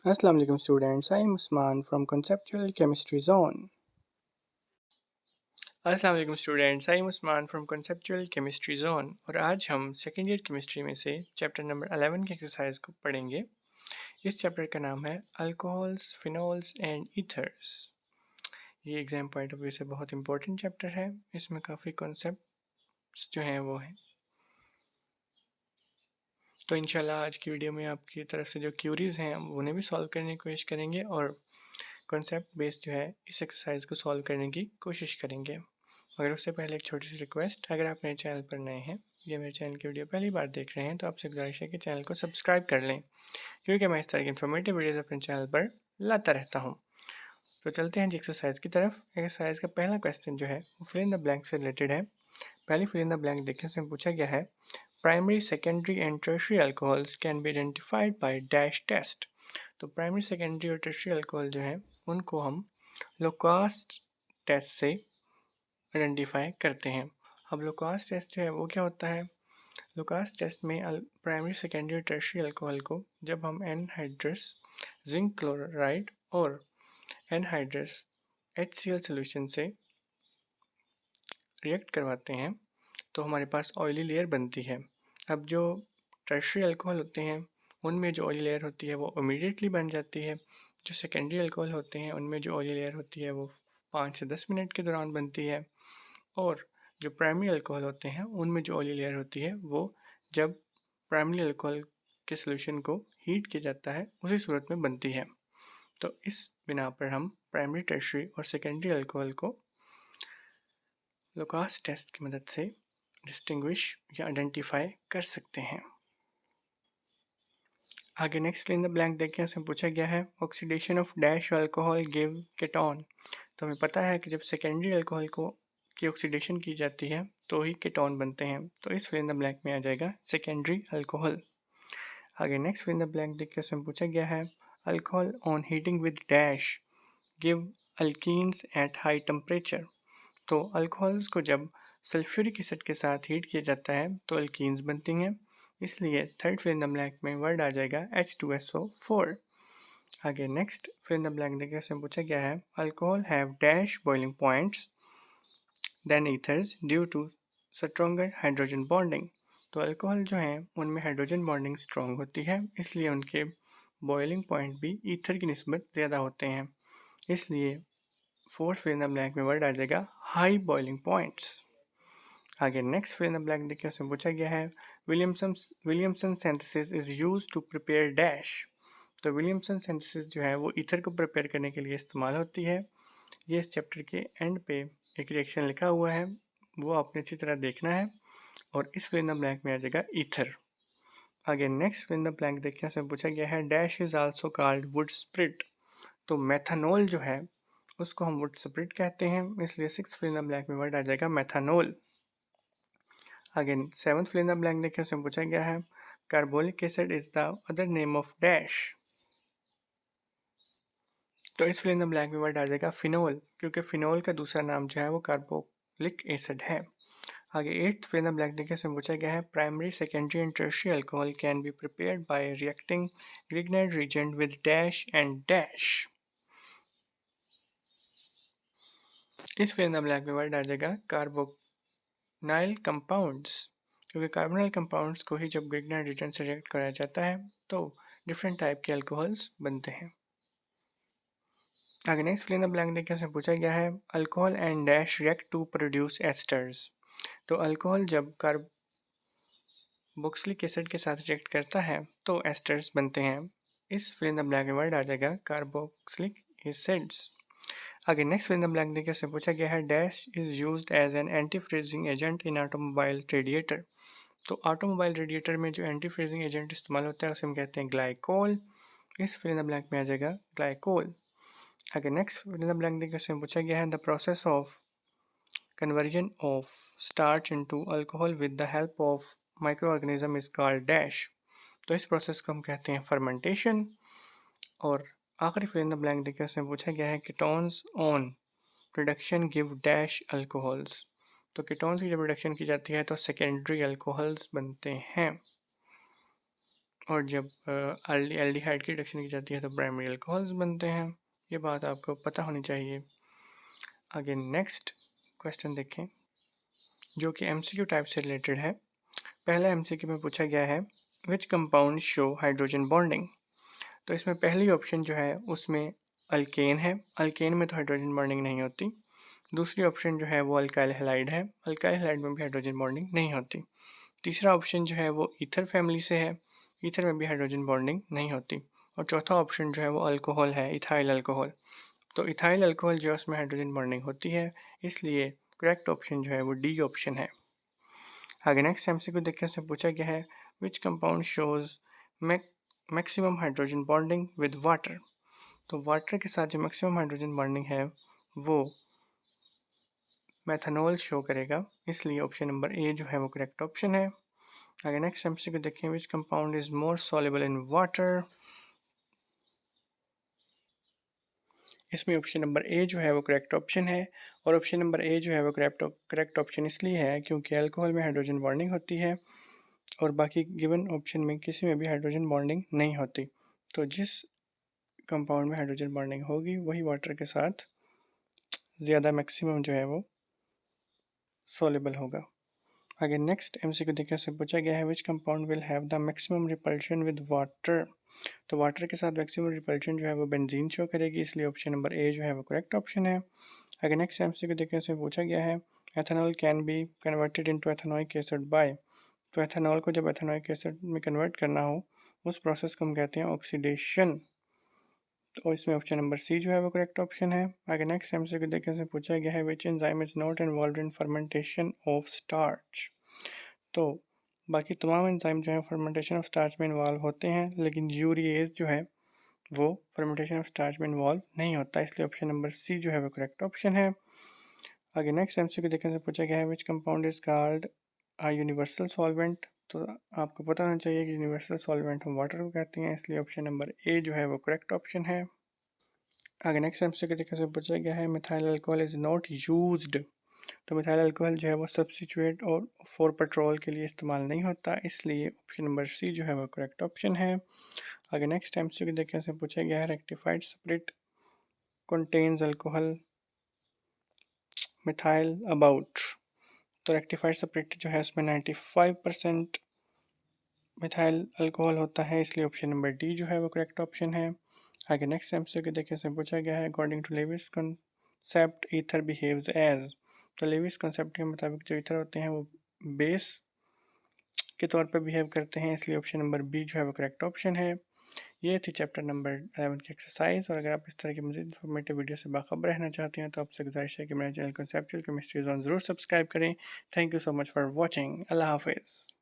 Assalamu alaikum students, I am Usman from Conceptual Chemistry Zone. अस्सलाम वालेकुम students, I am Usman from conceptual chemistry zone और आज हम second year chemistry में से चैप्टर नंबर 11 की एक्सरसाइज को पढ़ेंगे। इस चैप्टर का नाम है अल्कोहल्स, फिनोल्स एंड ईथर्स। ये एग्जाम पॉइंट ऑफ व्यू से बहुत इंपॉर्टेंट चैप्टर है। इसमें काफ़ी कॉन्सेप्ट्स जो हैं वो हैं। तो इंशाल्लाह आज की वीडियो में आपकी तरफ से जो क्यूरीज़ हैं हम उन्हें भी सॉल्व करने की कोशिश करेंगे और कॉन्सेप्ट बेस्ड जो है इस एक्सरसाइज को सॉल्व करने की कोशिश करेंगे। मगर उससे पहले एक छोटी सी रिक्वेस्ट, अगर आप मेरे चैनल पर नए हैं या मेरे चैनल की वीडियो पहली बार देख रहे हैं तो आपसे गुजारिश है कि चैनल को सब्सक्राइब कर लें, क्योंकि मैं इस तरह की इन्फॉर्मेटिव वीडियोज़ अपने चैनल पर लाता रहता हूँ। तो चलते हैं जी एक्सरसाइज की तरफ। एक्सरसाइज का पहला क्वेश्चन जो है वो फिल इन द ब्लैंक से रिलेटेड है। पहली फिल इन द ब्लैंक देखने से पूछा गया है primary, secondary and tertiary alcohols can be identified by dash test. तो प्राइमरी, सेकेंडरी और टर्शियरी अल्कोहल जो है उनको हम लोकास टेस्ट से आइडेंटिफाई करते हैं। अब लोकास टेस्ट जो है वो क्या होता है? लोकास टेस्ट में प्राइमरी, सेकेंडरी और टर्शियरी अल्कोहल को जब हम एनहाइड्रस जिंक क्लोराइड और एनहाइड्रस HCl सॉल्यूशन से रिएक्ट करवाते हैं तो हमारे पास ऑयली लेयर बनती है। अब जो टर्शियरी अल्कोहल होते हैं उनमें जो ऑयली लेयर होती है वो इमीडिएटली बन जाती है। जो सेकेंडरी अल्कोहल होते हैं उनमें जो ऑयली लेयर होती है वो 5 से 10 मिनट के दौरान बनती है। और जो प्राइमरी अल्कोहल होते हैं उनमें जो ऑयली लेयर होती है वो जब प्राइमरी अल्कोहल के सोल्यूशन को हीट किया जाता है उसी सूरत में बनती है। तो इस बिना पर हम प्राइमरी, टर्शियरी और सेकेंडरी अल्कोहल को लोकास टेस्ट की मदद से डिस्टिंग्विश या आइडेंटिफाई कर सकते हैं। आगे नेक्स्ट इन द ब्लैंक देखिए, उसमें पूछा गया है oxidation of dash alcohol give ketone. तो हमें पता है कि जब सेकेंडरी अल्कोहल को की ऑक्सीडेशन की जाती है तो ही केटॉन बनते हैं। तो इस फिल इन द ब्लैंक में आ जाएगा सेकेंडरी अल्कोहल। आगे next fill in the blank देखिए, उसमें पूछा गया है alcohol on heating with dash give alkenes at high temperature. तो अल्कोहल्स को जब सल्फ्यूरिक एसिड के साथ हीट किया जाता है तो अल्कीन्स बनती हैं। इसलिए third fill in the blank में वर्ड आ जाएगा H2SO4। आगे next fill in the blank देखिए, उसमें पूछा गया है alcohol have dash boiling points than ethers due to stronger hydrogen bonding. तो अल्कोहल जो हैं उनमें हाइड्रोजन बॉन्डिंग स्ट्रॉन्ग होती है, इसलिए उनके बॉइलिंग पॉइंट भी ईथर की निस्बत ज़्यादा होते हैं। इसलिए fourth fill in the blank में वर्ड आ जाएगा हाई बॉइलिंग पॉइंट्स। आगे next fill in the blank देखिए, उसमें पूछा गया है Williamson synthesis is used to prepare dash. तो विलियमसन सिंथेसिस जो है वो ईथर को प्रिपेयर करने के लिए इस्तेमाल होती है। ये इस चैप्टर के एंड पे एक रिएक्शन लिखा हुआ है, वो आपने अच्छी तरह देखना है और इस फिल इन द ब्लैंक में आ जाएगा ईथर। आगे next fill in the blank देखिए, उसमें पूछा गया है dash is also called wood spirit. तो मेथानॉल जो है उसको हम वुड स्प्रिट कहते हैं, इसलिए six fill in the blank में वर्ड आ जाएगा methanol. Again seventh fill in the blank देखिए, उसमें पूछा गया है carbolic acid is the other name of dash. तो इस फिल इन द ब्लैंक में वर्ड आ जाएगा फिनोल, क्योंकि फिनोल का दूसरा नाम जो है वो कार्बोलिक एसिड है। आगे eighth fill in the blank देखिए, उसमें पूछा गया है primary, secondary and tertiary alcohol can be prepared by reacting Grignard reagent with dash and dash. इस फिल इन द ब्लैंक में वर्ड आ जाएगा कार्बोनाइल कंपाउंड्स, क्योंकि कार्बोनाइल कंपाउंड्स को ही जब ग्रिग्नाइट रिएजेंट से रिएक्ट कराया जाता है तो डिफरेंट टाइप के अल्कोहल्स बनते हैं। आगे next fill in the blank देखिए, उसमें पूछा गया है alcohol and dash react to produce esters. तो अल्कोहल जब कार्बोक्सिलिक एसिड के साथ रिएक्ट करता है तो एस्टर्स बनते हैं। इस फिल इन द ब्लैंक में वर्ड आ जाएगा कार्बोक्सिलिक एसिड्स। आगे next fill in the blank देखिए, उसमें पूछा गया है dash is used as an anti freezing agent in automobile radiator. तो ऑटोमोबाइल रेडिएटर में जो एंटी फ्रीजिंग एजेंट इस्तेमाल होता है उसे हम कहते हैं ग्लाइकोल। इस फिल इन द ब्लैंक में आ जाएगा ग्लाइकोल। आगे next fill in the blank देखिए, उसमें पूछा गया है the process of conversion of starch into alcohol with the help of microorganism is called dash। तो इस प्रोसेस को हम कहते हैं फर्मेंटेशन। और आखिरी फिल इन द ब्लैंक देखिए, उसमें पूछा गया है ketones on reduction give dash alcohols. तो कीटोन्स की जब रिडक्शन की जाती है तो सेकेंडरी अल्कोहल्स बनते हैं। और जब एल्डिहाइड की रिडक्शन की जाती है तो प्राइमरी अल्कोहल्स बनते हैं। ये बात आपको पता होनी चाहिए। आगे नेक्स्ट क्वेश्चन देखें जो कि एमसीक्यू टाइप से रिलेटेड है। पहला एमसीक्यू में पूछा गया है which compound show hydrogen bonding. तो इसमें पहली ऑप्शन जो है उसमें अल्केन है। अल्केन में तो हाइड्रोजन बॉन्डिंग नहीं होती। दूसरी ऑप्शन जो है वो अल्काइल हैलाइड है। अल्काइल हैलाइड में भी हाइड्रोजन बॉन्डिंग नहीं होती। तीसरा ऑप्शन जो है वो ईथर फैमिली से है। ईथर में भी हाइड्रोजन बॉन्डिंग नहीं होती। और चौथा ऑप्शन जो है वो अल्कोहल है, इथाइल अल्कोहल। तो इथाइल अल्कोहल जो है उसमें हाइड्रोजन बॉन्डिंग होती है, इसलिए करेक्ट ऑप्शन जो है वो डी ऑप्शन है। आगे नेक्स्ट एमसीक्यू देखिए, उसमें पूछा गया है which compound shows maximum hydrogen bonding with water. तो वाटर के साथ जो मैक्सिमम हाइड्रोजन बॉन्डिंग है वो मेथनॉल शो करेगा, इसलिए ऑप्शन नंबर ए जो है वो करेक्ट ऑप्शन है। आगे नेक्स्ट एमसीक्यू देखें which compound is more soluble in water. इसमें ऑप्शन नंबर ए जो है वो करेक्ट ऑप्शन है। और ऑप्शन नंबर ए जो है वो करेक्ट ऑप्शन इसलिए है क्योंकि अल्कोहल में हाइड्रोजन बॉन्डिंग होती है और बाकी गिवन ऑप्शन में किसी में भी हाइड्रोजन बॉन्डिंग नहीं होती। तो जिस कंपाउंड में हाइड्रोजन बॉन्डिंग होगी वही वाटर के साथ ज़्यादा मैक्सिमम जो है वो सॉल्युबल होगा। आगे नेक्स्ट एमसीक्यू देखिए, से पूछा गया है which compound will have the maximum repulsion with water. तो वाटर के साथ मैक्सिमम रिपल्शन जो है वो बेंजीन शो करेगी, इसलिए ऑप्शन नंबर ए जो है वो करेक्ट ऑप्शन है। आगे नेक्स्ट एमसीक्यू देखिए, से पूछा गया है ethanol can be converted into ethanoic acid by. तो एथेनॉल को जब एथेनोइक एसिड में कन्वर्ट करना हो उस प्रोसेस को हम कहते हैं ऑक्सीडेशन। तो इसमें ऑप्शन नंबर सी जो है वो करेक्ट ऑप्शन है। आगे नेक्स्ट एमसीक्यू देखिए, से पूछा गया है which enzyme is not involve in fermentation of starch. तो बाकी तमाम एंजाइम जो है फर्मेंटेशन ऑफ स्टार्च में इन्वॉल्व होते हैं, लेकिन यूरिएज जो है वो फर्मेंटेशन ऑफ स्टार्च में इन्वॉल्व नहीं होता, इसलिए ऑप्शन नंबर सी जो है वो करेक्ट ऑप्शन है। आगे नेक्स्ट एमसीक्यू देखने से पूछा गया है which compound is called a universal solvent. तो आपको पता होना चाहिए कि यूनिवर्सल सॉल्वेंट हम वाटर को कहते हैं, इसलिए ऑप्शन नंबर ए जो है वो करेक्ट ऑप्शन है। आगे नेक्स्ट एमसीक्यू देखने से पूछा गया है methyl alcohol is not used. तो मिथाइल अल्कोहल जो है वो सब्स्टिट्यूट और फॉर पेट्रोल के लिए इस्तेमाल नहीं होता, इसलिए ऑप्शन नंबर सी जो है वो करेक्ट ऑप्शन है। आगे नेक्स्ट एमसीक्यू देखने से पूछा गया है rectified spirit contains alcohol methyl about. तो रेक्टिफाइड स्प्रिट जो है उसमें 95% मिथाइल अल्कोहल होता है, इसलिए ऑप्शन नंबर डी जो है वो करेक्ट ऑप्शन है। आगे नेक्स्ट एमसीक्यू देखने से पूछा गया है according to Lewis concept ether behaves as. तो लेविस कंसेप्ट के मुताबिक जो ईथर होते हैं वो बेस के तौर पर बिहेव करते हैं, इसलिए ऑप्शन नंबर बी जो है वो करेक्ट ऑप्शन है। ये थी चैप्टर नंबर 11 की एक्सरसाइज। और अगर आप इस तरह की मज़ीद इन्फॉर्मेटिव वीडियो से बाखबर रहना चाहते हैं तो आपसे गुजारिश है कि मेरे चैनल कंसेप्चुअल केमिस्ट्री जोन ज़रूर सब्सक्राइब करें। Thank you so much for watching. अल्लाह हाफिज़।